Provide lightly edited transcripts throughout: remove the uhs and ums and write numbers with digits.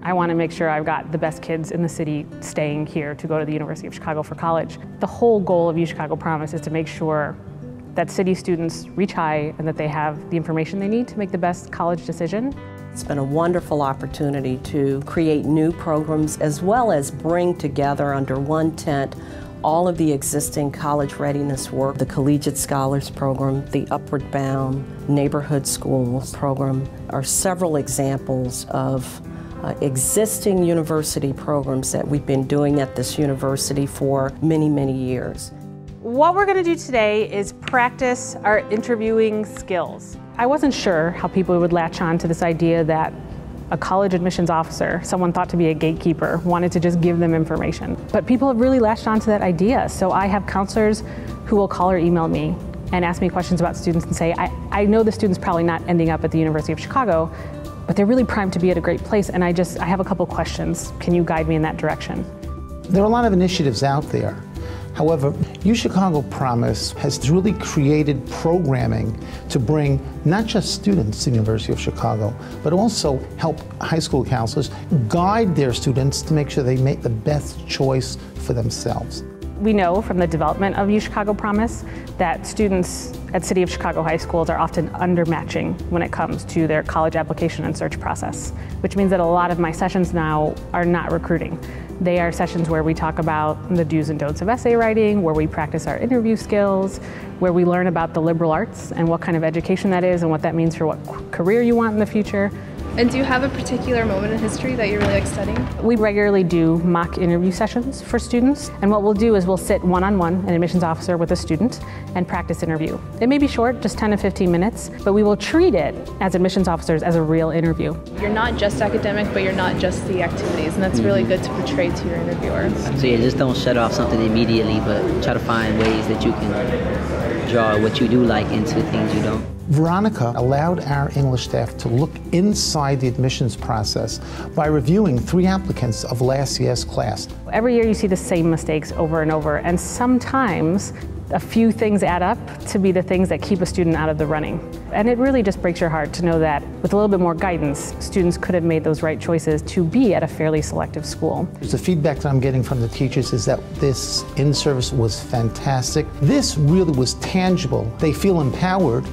I want to make sure I've got the best kids in the city staying here to go to the University of Chicago for college. The whole goal of UChicago Promise is to make sure that city students reach high and that they have the information they need to make the best college decision. It's been a wonderful opportunity to create new programs as well as bring together under one tent all of the existing college readiness work. The Collegiate Scholars Program, the Upward Bound Neighborhood Schools Program are several examples of existing university programs that we've been doing at this university for many, many years. What we're going to do today is practice our interviewing skills. I wasn't sure how people would latch on to this idea that a college admissions officer, someone thought to be a gatekeeper, wanted to just give them information. But people have really latched on to that idea. So I have counselors who will call or email me and ask me questions about students and say, I know the student's probably not ending up at the University of Chicago, but they're really primed to be at a great place, and I have a couple questions. Can you guide me in that direction? There are a lot of initiatives out there. However, UChicago Promise has really created programming to bring not just students to the University of Chicago, but also help high school counselors guide their students to make sure they make the best choice for themselves. We know from the development of UChicago Promise that students at City of Chicago high schools are often undermatching when it comes to their college application and search process, which means that a lot of my sessions now are not recruiting. They are sessions where we talk about the do's and don'ts of essay writing, where we practice our interview skills, where we learn about the liberal arts and what kind of education that is and what that means for what career you want in the future. And do you have a particular moment in history that you really like studying? We regularly do mock interview sessions for students, and what we'll do is we'll sit one-on-one, an admissions officer with a student, and practice interview. It may be short, just 10 to 15 minutes, but we will treat it as admissions officers as a real interview. You're not just academic, but you're not just the activities, and that's really good to portray to your interviewer. So yeah, just don't shut off something immediately, but try to find ways that you can draw what you do like into things you don't. Veronica allowed our English staff to look inside the admissions process by reviewing 3 applicants of last year's class. Every year you see the same mistakes over and over, and sometimes a few things add up to be the things that keep a student out of the running. And it really just breaks your heart to know that with a little bit more guidance, students could have made those right choices to be at a fairly selective school. The feedback that I'm getting from the teachers is that this in-service was fantastic. This really was tangible. They feel empowered,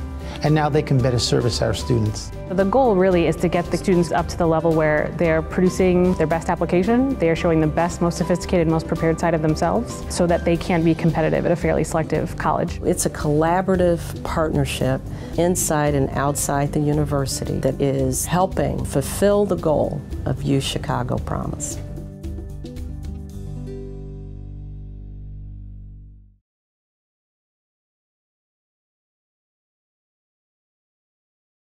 and now they can better service our students. The goal really is to get the students up to the level where they're producing their best application, they are showing the best, most sophisticated, most prepared side of themselves so that they can be competitive at a fairly selective college. It's a collaborative partnership inside and outside the university that is helping fulfill the goal of UChicago Promise.